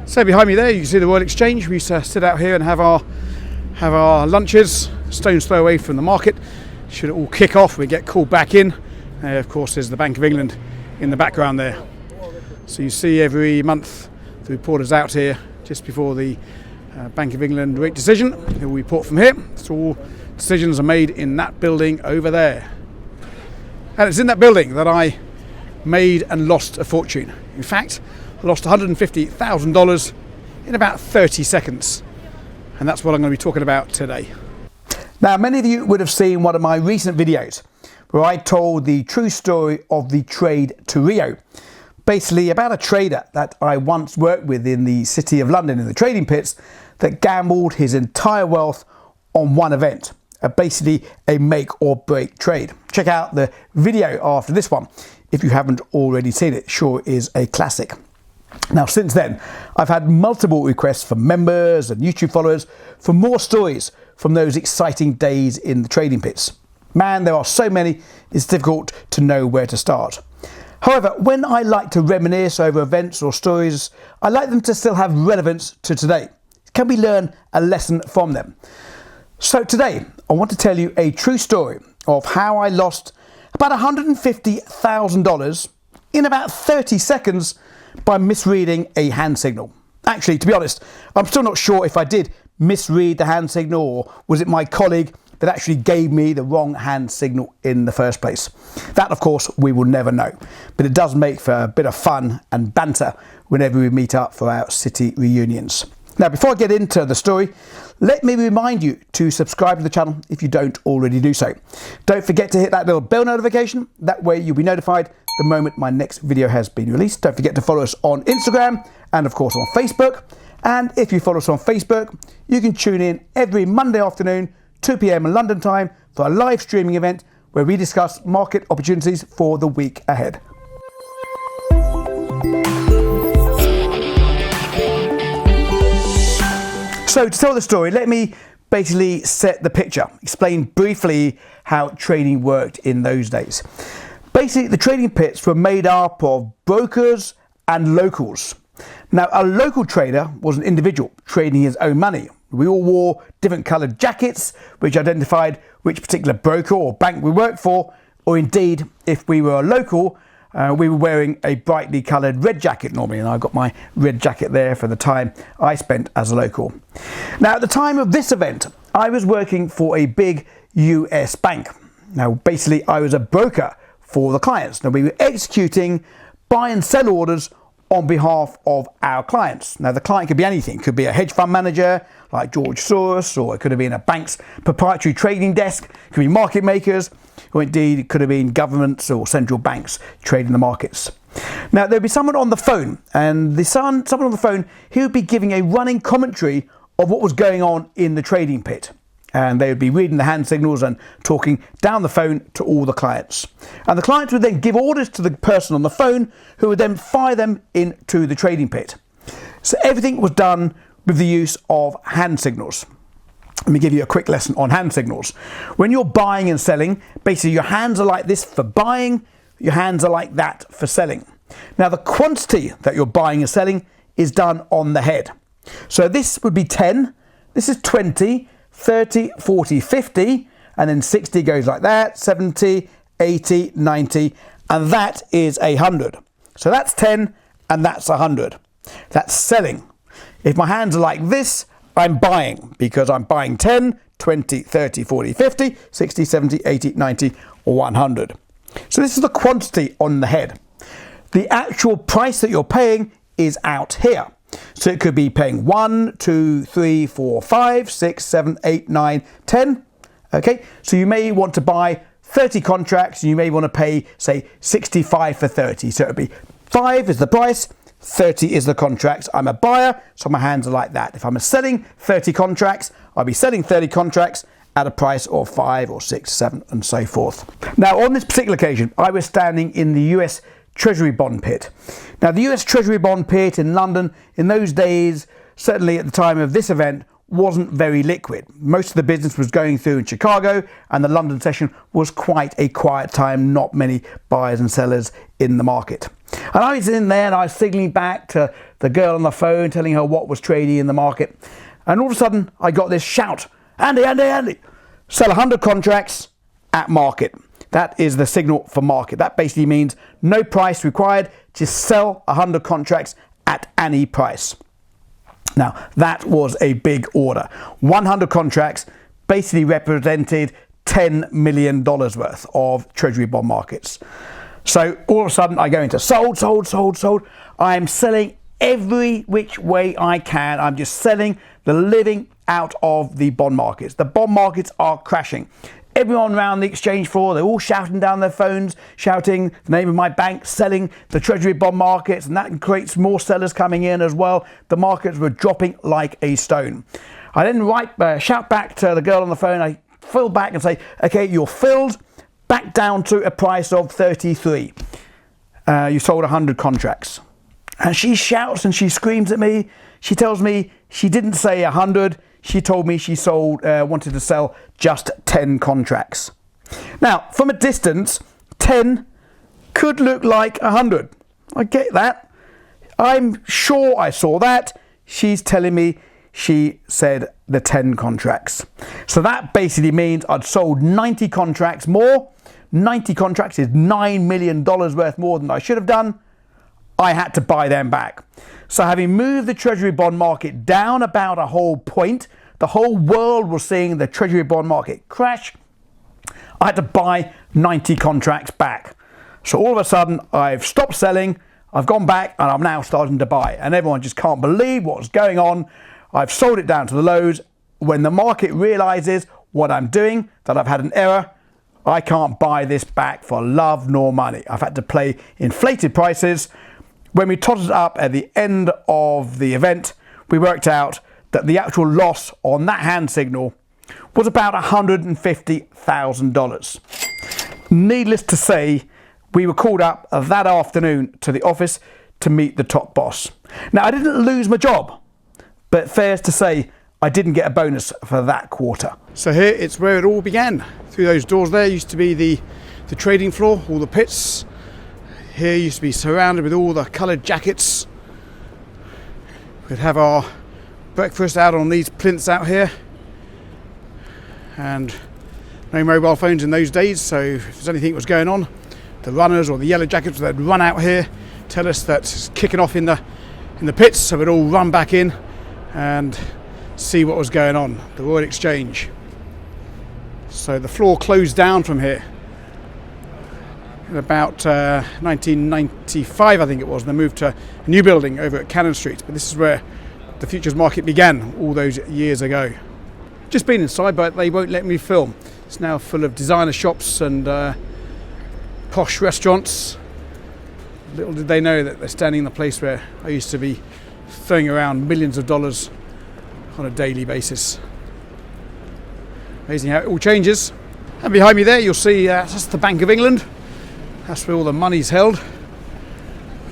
So behind me there you can see the Royal Exchange. We used to sit out here and have our lunches, stone's throw away from the market. Should it all kick off, we get called back in. Of course there's the Bank of England in the background there. So you see every month the reporters out here just before the Bank of England rate decision. They will report from here. So all decisions are made in that building over there. And it's in that building that I made and lost a fortune. In fact, I lost $150,000 in about 30 seconds. And that's what I'm going to be talking about today. Now, many of you would have seen one of my recent videos where I told the true story of the trade to Rio. Basically about a trader that I once worked with in the City of London in the trading pits that gambled his entire wealth on one event. Basically a make or break trade. Check out the video after this one if you haven't already seen it. Sure is a classic. Now since then I've had multiple requests from members and YouTube followers for more stories from those exciting days in the trading pits. Man, there are so many, it's difficult to know where to start. However, when I like to reminisce over events or stories, I like them to still have relevance to today. Can we learn a lesson from them? So today, I want to tell you a true story of how I lost about $150,000 in about 30 seconds by misreading a hand signal. Actually, to be honest, I'm still not sure if I did misread the hand signal or was it my colleague that actually gave me the wrong hand signal in the first place. That, of course, we will never know. But it does make for a bit of fun and banter whenever we meet up for our city reunions. Now, before I get into the story, let me remind you to subscribe to the channel if you don't already do so. Don't forget to hit that little bell notification. That way you'll be notified the moment my next video has been released. Don't forget to follow us on Instagram and, of course, on Facebook. And if you follow us on Facebook, you can tune in every Monday afternoon, 2 p.m. London time, for a live streaming event where we discuss market opportunities for the week ahead. So to tell the story, let me basically set the picture, explain briefly how trading worked in those days. Basically, the trading pits were made up of brokers and locals. Now, a local trader was an individual trading his own money. We all wore different coloured jackets, which identified which particular broker or bank we worked for, or indeed, if we were a local, we were wearing a brightly coloured red jacket normally, and I got my red jacket there for the time I spent as a local. Now, at the time of this event, I was working for a big US bank. Now, basically, I was a broker for the clients. Now, we were executing buy and sell orders on behalf of our clients. Now, the client could be anything. It could be a hedge fund manager like George Soros, or it could have been a bank's proprietary trading desk. It could be market makers, or indeed it could have been governments or central banks trading the markets. Now, there'd be someone on the phone, and someone on the phone, he would be giving a running commentary of what was going on in the trading pit. And they would be reading the hand signals and talking down the phone to all the clients. And the clients would then give orders to the person on the phone, who would then fire them into the trading pit. So everything was done with the use of hand signals. Let me give you a quick lesson on hand signals. When you're buying and selling, basically your hands are like this for buying, your hands are like that for selling. Now, the quantity that you're buying and selling is done on the head. So this would be 10, this is 20, 30, 40, 50, and then 60 goes like that, 70, 80, 90, and that is 100. So that's 10 and that's 100. That's selling. If my hands are like this, I'm buying, because I'm buying 10, 20, 30, 40, 50, 60, 70, 80, 90, or 100. So this is the quantity on the head. The actual price that you're paying is out here. So it could be paying 1, 2, 3, 4, 5, 6, 7, 8, 9, 10. Okay, so you may want to buy 30 contracts, and you may want to pay, say, 65 for 30. So it would be 5 is the price, 30 is the contracts. I'm a buyer, so my hands are like that. If I'm selling 30 contracts, I'll be selling 30 contracts at a price of 5 or 6, 7, and so forth. Now, on this particular occasion, I was standing in the US Treasury bond pit. Now, the US Treasury bond pit in London in those days, certainly at the time of this event, wasn't very liquid. Most of the business was going through in Chicago, and the London session was quite a quiet time, not many buyers and sellers in the market. And I was in there and I was signaling back to the girl on the phone, telling her what was trading in the market. And all of a sudden, I got this shout, Andy, Andy, Andy, sell 100 contracts at market. That is the signal for market. That basically means no price required, just sell 100 contracts at any price. Now, that was a big order. 100 contracts basically represented $10 million worth of treasury bond markets. So all of a sudden I go into sold, sold, sold, sold. I'm selling every which way I can. I'm just selling the living out of the bond markets. The bond markets are crashing. Everyone around the exchange floor, they're all shouting down their phones, shouting the name of my bank, selling the treasury bond markets, and that creates more sellers coming in as well. The markets were dropping like a stone. I then shout back to the girl on the phone. I fill back and say, okay, you're filled back down to a price of 33. You sold 100 contracts. And she shouts and she screams at me. She tells me she didn't say 100. She told me she wanted to sell just 10 contracts. Now, from a distance, 10 could look like 100. I get that. I'm sure I saw that. She's telling me she said the 10 contracts. So that basically means I'd sold 90 contracts more. 90 contracts is $9 million worth more than I should have done. I had to buy them back. So having moved the treasury bond market down about a whole point, the whole world was seeing the treasury bond market crash. I had to buy 90 contracts back. So all of a sudden I've stopped selling, I've gone back, and I'm now starting to buy. And everyone just can't believe what's going on. I've sold it down to the lows. When the market realizes what I'm doing, that I've had an error, I can't buy this back for love nor money. I've had to pay inflated prices. When we totted it up at the end of the event, we worked out that the actual loss on that hand signal was about $150,000. Needless to say, we were called up that afternoon to the office to meet the top boss. Now, I didn't lose my job, but fair to say, I didn't get a bonus for that quarter. So here it's where it all began. Through those doors there used to be the trading floor, all the pits. Here used to be surrounded with all the coloured jackets. We'd have our breakfast out on these plinths out here. And no mobile phones in those days, so if there's anything that was going on, the runners or the yellow jackets, they'd run out here, tell us that it's kicking off in the pits, so we'd all run back in and see what was going on, the Royal Exchange. So the floor closed down from here in about 1995, I think it was, and they moved to a new building over at Cannon Street. But this is where the futures market began all those years ago. Just been inside, but they won't let me film. It's now full of designer shops and posh restaurants. Little did they know that they're standing in the place where I used to be throwing around millions of dollars on a daily basis. Amazing how it all changes. And behind me there you'll see that's the Bank of England. That's where all the money's held.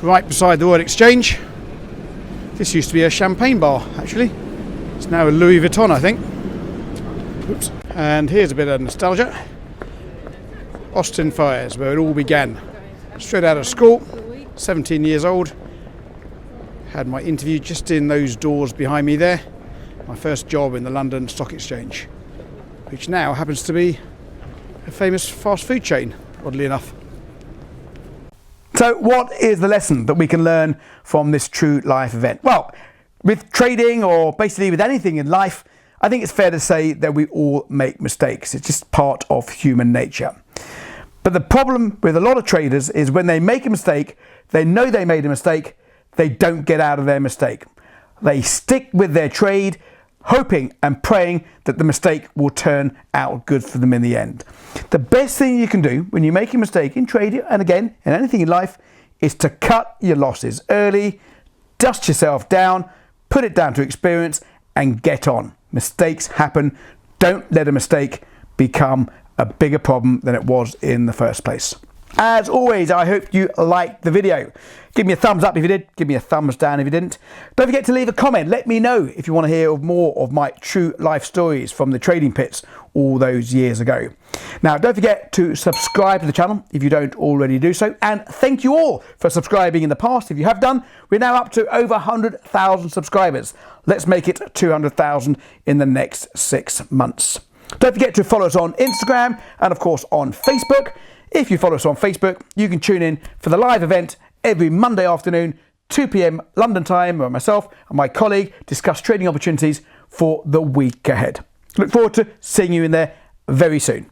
Right beside the Royal Exchange. This used to be a champagne bar, actually. It's now a Louis Vuitton, I think. Oops. And here's a bit of nostalgia. Austin Fires, where it all began. Straight out of school, 17 years old. Had my interview just in those doors behind me there. My first job in the London Stock Exchange, which now happens to be a famous fast food chain, oddly enough. So what is the lesson that we can learn from this true life event? Well, with trading or basically with anything in life, I think it's fair to say that we all make mistakes. It's just part of human nature. But the problem with a lot of traders is when they make a mistake, they know they made a mistake, they don't get out of their mistake. They stick with their trade, hoping and praying that the mistake will turn out good for them in the end. The best thing you can do when you make a mistake in trading, and again, in anything in life, is to cut your losses early, dust yourself down, put it down to experience, and get on. Mistakes happen. Don't let a mistake become a bigger problem than it was in the first place. As always, I hope you liked the video. Give me a thumbs up if you did, give me a thumbs down if you didn't. Don't forget to leave a comment. Let me know if you want to hear more of my true life stories from the trading pits all those years ago. Now, don't forget to subscribe to the channel if you don't already do so. And thank you all for subscribing in the past. If you have done, we're now up to over 100,000 subscribers. Let's make it 200,000 in the next 6 months. Don't forget to follow us on Instagram and, of course, on Facebook. If you follow us on Facebook, you can tune in for the live event every Monday afternoon, 2 p.m. London time, where myself and my colleague discuss trading opportunities for the week ahead. Look forward to seeing you in there very soon.